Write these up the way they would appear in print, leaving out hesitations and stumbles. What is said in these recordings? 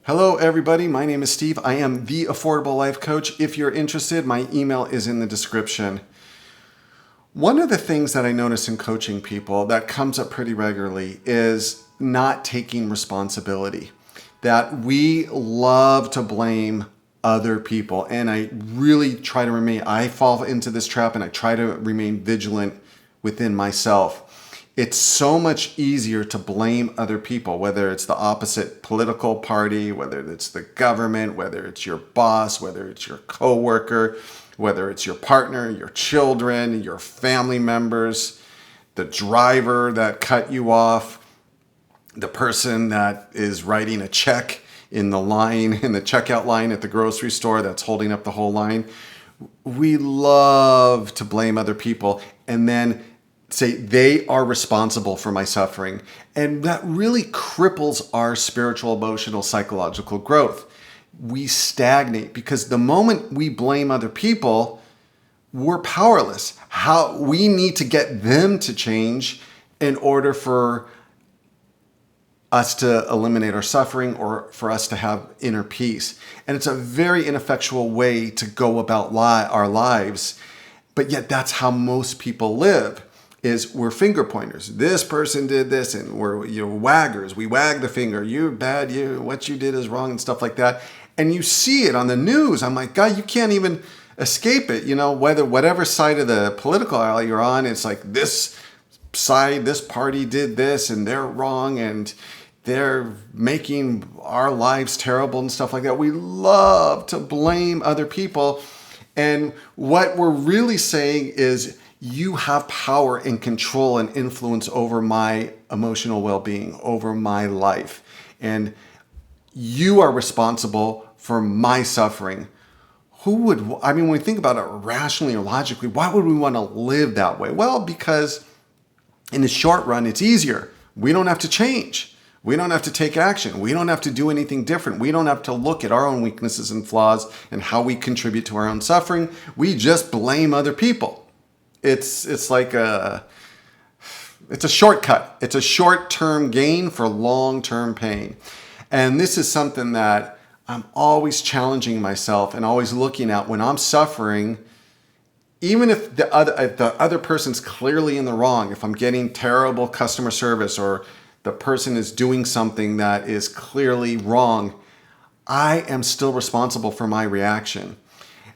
Hello, everybody. My name is Steve. I am the Affordable Life Coach. If you're interested, my email is in the description. One of the things that I notice in coaching people that comes up pretty regularly is not taking responsibility. That we love to blame other people. And I really try to I fall into this trap and I try to remain vigilant within myself. It's so much easier to blame other people, whether it's the opposite political party, whether it's the government, whether it's your boss, whether it's your coworker, whether it's your partner, your children, your family members, the driver that cut you off, the person that is writing a check in the checkout line at the grocery store that's holding up the whole line. We love to blame other people and then say they are responsible for my suffering. And that really cripples our spiritual, emotional, psychological growth. We stagnate because the moment we blame other people, we're powerless. We need to get them to change in order for us to eliminate our suffering or for us to have inner peace. And it's a very ineffectual way to go about our lives. But yet that's how most people live. We're finger pointers. This person did this, and we're waggers. We wag the finger. You're bad. What you did is wrong, and stuff like that. And you see it on the news. I'm like, God, you can't even escape it. Whatever side of the political aisle you're on, it's like this side, this party did this, and they're wrong, and they're making our lives terrible and stuff like that. We love to blame other people, and what we're really saying is, you have power and control and influence over my emotional well-being, over my life. And you are responsible for my suffering. When we think about it rationally or logically, why would we want to live that way? Well, because in the short run, it's easier. We don't have to change. We don't have to take action. We don't have to do anything different. We don't have to look at our own weaknesses and flaws and how we contribute to our own suffering. We just blame other people. It's a shortcut. It's a short-term gain for long-term pain. And this is something that I'm always challenging myself and always looking at when I'm suffering, even if the other person's clearly in the wrong, if I'm getting terrible customer service or the person is doing something that is clearly wrong, I am still responsible for my reaction.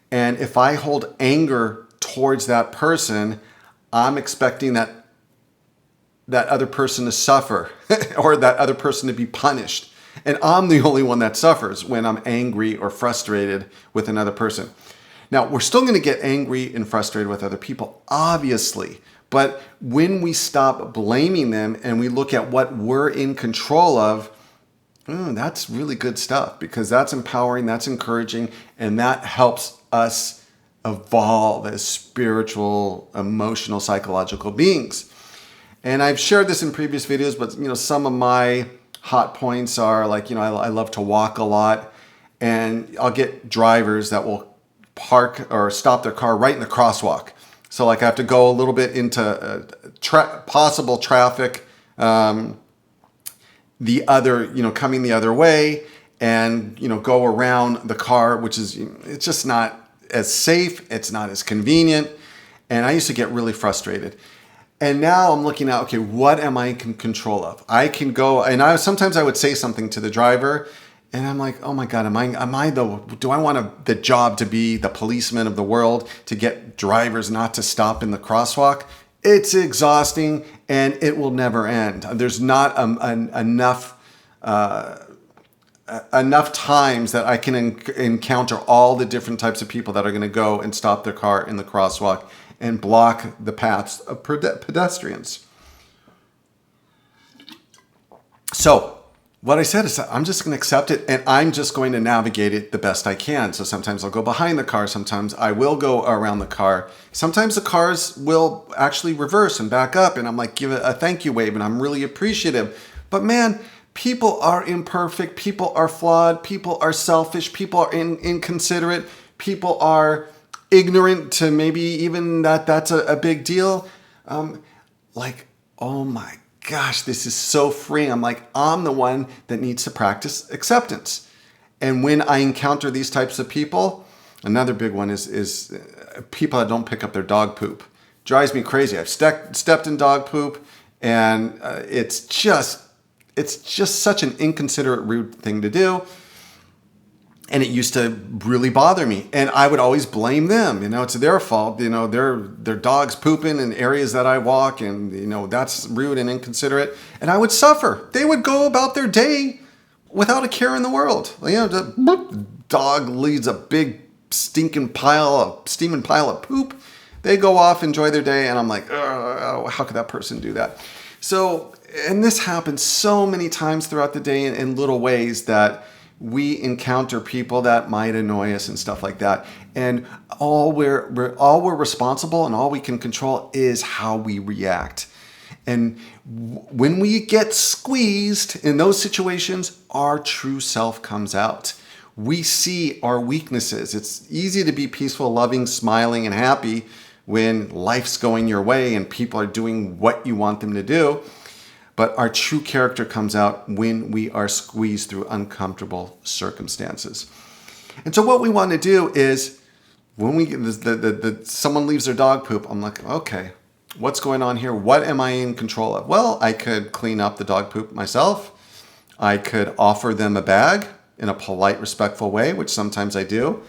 And if I hold anger towards that person, I'm expecting that other person to suffer or that other person to be punished. And I'm the only one that suffers when I'm angry or frustrated with another person. Now, we're still going to get angry and frustrated with other people, obviously. But when we stop blaming them and we look at what we're in control of, that's really good stuff, because that's empowering, that's encouraging, and that helps us evolve as spiritual, emotional, psychological beings. And I've shared this in previous videos, but some of my hot points are like, I love to walk a lot, and I'll get drivers that will park or stop their car right in the crosswalk. So like I have to go a little bit into possible traffic, coming the other way, and go around the car, which is it's just not as safe, it's not as convenient, and I used to get really frustrated. And now I'm looking at, okay, what am I in control of? I can go, and sometimes I would say something to the driver, and I'm like, oh my God, do I want the job to be the policeman of the world, to get drivers not to stop in the crosswalk? It's exhausting, and it will never end. There's not enough times that I can encounter all the different types of people that are going to go and stop their car in the crosswalk and block the paths of pedestrians. So what I said is that I'm just going to accept it, and I'm just going to navigate it the best I can. So sometimes I'll go behind the car. Sometimes I will go around the car. Sometimes the cars will actually reverse and back up, and I'm like, give it a thank you wave, and I'm really appreciative. But man, people are imperfect. People are flawed. People are selfish. People are inconsiderate. People are ignorant to maybe even that's a big deal. Oh my gosh, this is so freeing. I'm the one that needs to practice acceptance. And when I encounter these types of people, another big one is people that don't pick up their dog poop. Drives me crazy. I've stepped in dog poop, and it's just such an inconsiderate, rude thing to do. And it used to really bother me. And I would always blame them. It's their fault. Their dog's pooping in areas that I walk, and, that's rude and inconsiderate. And I would suffer. They would go about their day without a care in the world. The dog leaves a big steaming pile of poop. They go off, enjoy their day, and I'm like, oh, how could that person do that? So, and this happens so many times throughout the day in little ways that we encounter people that might annoy us and stuff like that. And all we're responsible and all we can control is how we react. And when we get squeezed in those situations, our true self comes out. We see our weaknesses. It's easy to be peaceful, loving, smiling, and happy when life's going your way and people are doing what you want them to do. But our true character comes out when we are squeezed through uncomfortable circumstances. And so what we want to do is, when someone leaves their dog poop, I'm like, okay, what's going on here? What am I in control of? Well, I could clean up the dog poop myself. I could offer them a bag in a polite, respectful way, which sometimes I do.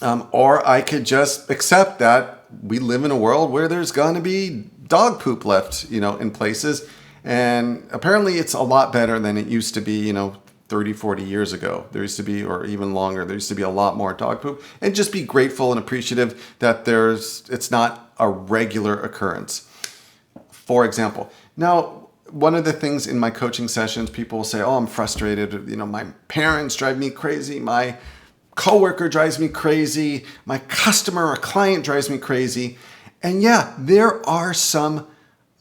Or I could just accept that we live in a world where there's going to be dog poop left, in places. And apparently it's a lot better than it used to be, 30, 40 years ago. There used to be, or even longer, there used to be a lot more dog poop. And just be grateful and appreciative that it's not a regular occurrence. For example, now, one of the things in my coaching sessions, people will say, oh, I'm frustrated. My parents drive me crazy. My coworker drives me crazy. My customer or client drives me crazy. And yeah, there are some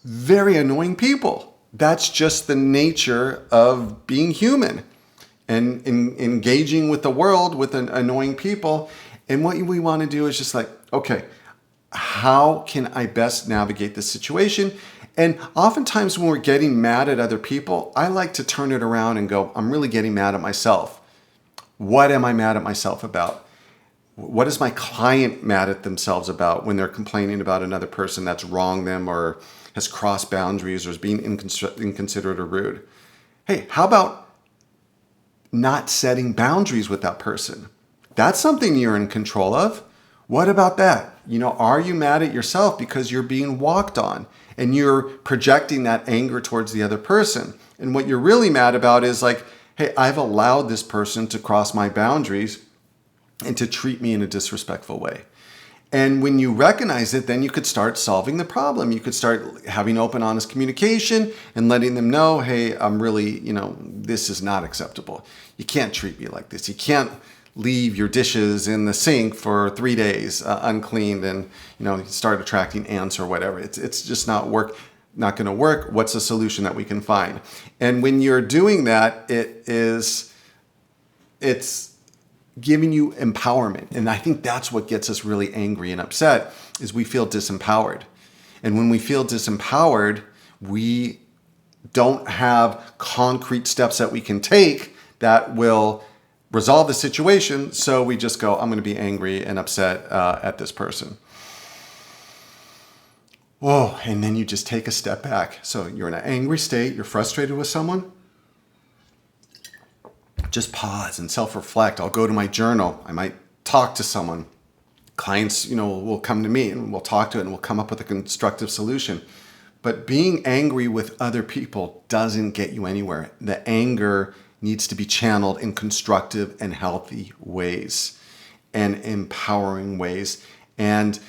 very annoying people. That's just the nature of being human and engaging with the world with annoying people. And what we want to do is just like, okay, how can I best navigate this situation? And oftentimes when we're getting mad at other people, I like to turn it around and go, I'm really getting mad at myself. What am I mad at myself about? What is my client mad at themselves about when they're complaining about another person that's wronged them or has crossed boundaries or is being inconsiderate or rude? Hey, how about not setting boundaries with that person? That's something you're in control of. What about that? Are you mad at yourself because you're being walked on and you're projecting that anger towards the other person? And what you're really mad about is like, hey, I've allowed this person to cross my boundaries and to treat me in a disrespectful way. And when you recognize it, then you could start solving the problem. You could start having open, honest communication and letting them know, hey, I'm really, this is not acceptable. You can't treat me like this. You can't leave your dishes in the sink for 3 days uncleaned and, start attracting ants or whatever. It's just not going to work. What's a solution that we can find? And when you're doing that, it's giving you empowerment. And I think that's what gets us really angry and upset is we feel disempowered. And when we feel disempowered, we don't have concrete steps that we can take that will resolve the situation. So we just go, I'm going to be angry and upset at this person. Whoa, and then you just take a step back. So you're in an angry state, you're frustrated with someone. Just pause and self-reflect. I'll go to my journal. I might talk to someone. Clients, will come to me and we'll talk to it and we'll come up with a constructive solution. But being angry with other people doesn't get you anywhere. The anger needs to be channeled in constructive and healthy ways and empowering ways. And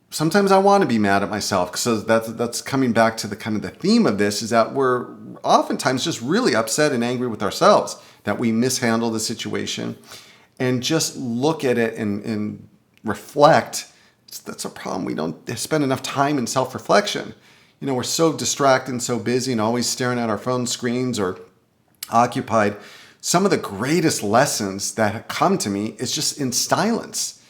sometimes I want to be mad at myself because that's coming back to the kind of the theme of this is that we're oftentimes just really upset and angry with ourselves that we mishandle the situation and just look at it and reflect. That's a problem. We don't spend enough time in self-reflection. We're so distracted and so busy and always staring at our phone screens or occupied. Some of the greatest lessons that come to me is just in silence.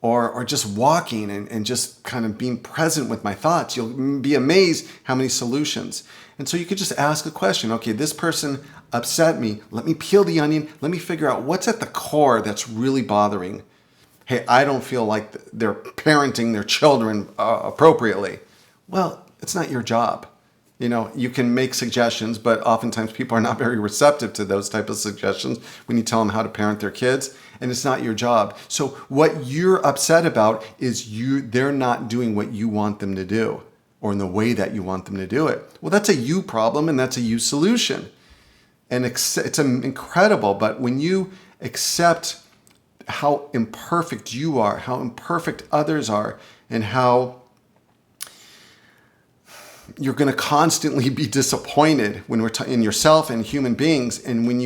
or just walking and just kind of being present with my thoughts. You'll be amazed how many solutions. And so you could just ask a question. Okay, this person upset me. Let me peel the onion. Let me figure out what's at the core that's really bothering. Hey, I don't feel like they're parenting their children appropriately. Well, it's not your job. You can make suggestions, but oftentimes people are not very receptive to those type of suggestions when you tell them how to parent their kids, and it's not your job. So what you're upset about is they're not doing what you want them to do, or in the way that you want them to do it. Well, that's a you problem, and that's a you solution. And it's incredible, but when you accept how imperfect you are, how imperfect others are, and how you're going to constantly be disappointed when we're in yourself and human beings, and when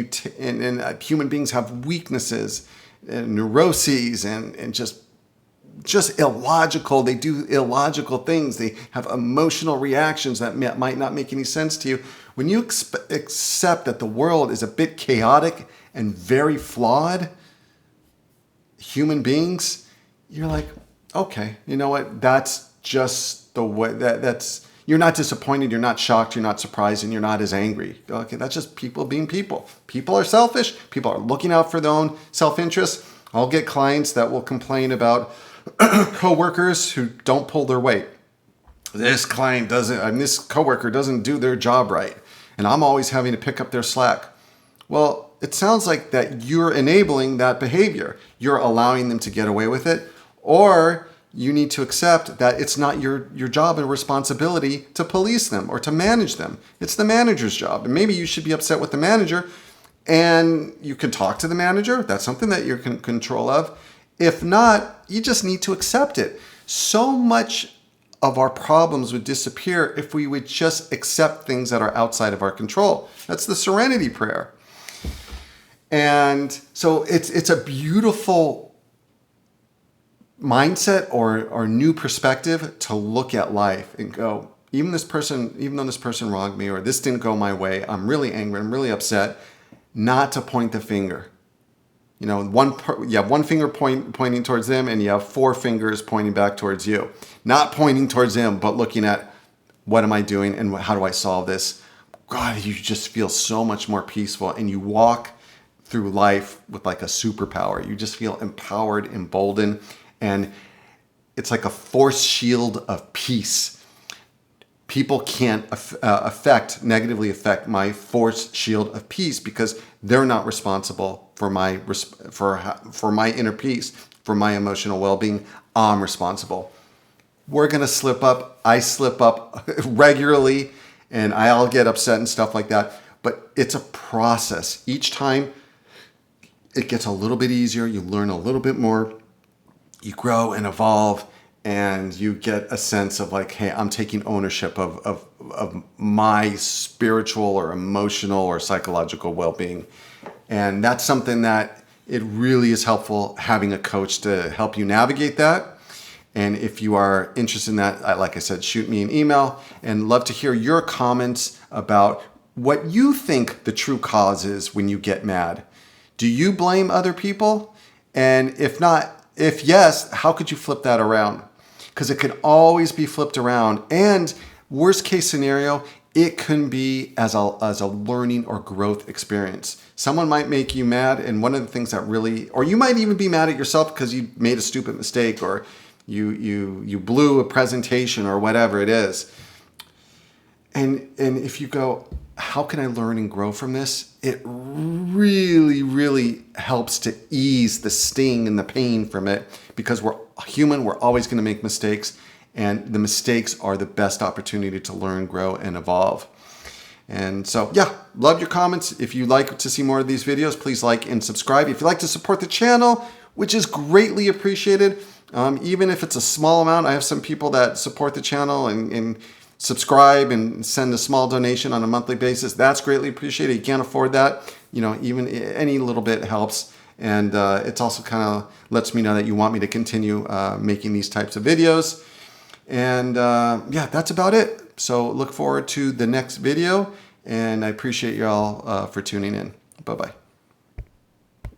human beings have weaknesses and neuroses and just illogical. They do illogical things. They have emotional reactions that might not make any sense to you. When you accept that the world is a bit chaotic and very flawed human beings, you're like, okay, you know what? That's just the way that's. You're not disappointed, you're not shocked, you're not surprised, and you're not as angry. Okay, that's just people being people. People are selfish. People are looking out for their own self-interest. I'll get clients that will complain about coworkers who don't pull their weight. This coworker doesn't do their job right, and I'm always having to pick up their slack. Well, it sounds like that you're enabling that behavior. You're allowing them to get away with it, or you need to accept that it's not your job and responsibility to police them or to manage them. It's the manager's job. And maybe you should be upset with the manager, and you can talk to the manager. That's something that you're in control of. If not, you just need to accept it. So much of our problems would disappear if we would just accept things that are outside of our control. That's the serenity prayer. And so it's a beautiful mindset or new perspective to look at life and go, even though this person wronged me, or this didn't go my way, I'm really angry, I'm really upset, not to point the finger. You know, you have one finger pointing towards them, and you have four fingers pointing back towards you. Not pointing towards them, but looking at, what am I doing and how do I solve this? God, you just feel so much more peaceful, and you walk through life with like a superpower. You just feel empowered, emboldened, and it's like a force shield of peace. People can't negatively affect my force shield of peace because they're not responsible for my inner peace, for my emotional well-being. I'm responsible. We're gonna slip up. I slip up regularly, and I'll get upset and stuff like that. But it's a process. Each time it gets a little bit easier. You learn a little bit more. You grow and evolve, and you get a sense of like, hey, I'm taking ownership of my spiritual or emotional or psychological well-being. And that's something that it really is helpful having a coach to help you navigate that. And if you are interested in that, like I said, shoot me an email, and love to hear your comments about what you think the true cause is when you get mad. Do you blame other people? And if yes, how could you flip that around? Because it can always be flipped around. And worst case scenario, it can be as a learning or growth experience. Someone might make you mad, and one of the things that really, or you might even be mad at yourself because you made a stupid mistake, or you blew a presentation, or whatever it is. And if you go, how can I learn and grow from this? It really, really helps to ease the sting and the pain from it, because we're human, we're always going to make mistakes, and the mistakes are the best opportunity to learn, grow, and evolve. And so, yeah, love your comments. If you'd like to see more of these videos, please like and subscribe. If you'd like to support the channel, which is greatly appreciated, even if it's a small amount, I have some people that support the channel and subscribe and send a small donation on a monthly basis. That's greatly appreciated. You can't afford that. You know, even any little bit helps. And it's also kind of lets me know that you want me to continue making these types of videos. And yeah, that's about it. So look forward to the next video. And I appreciate you all for tuning in. Bye-bye.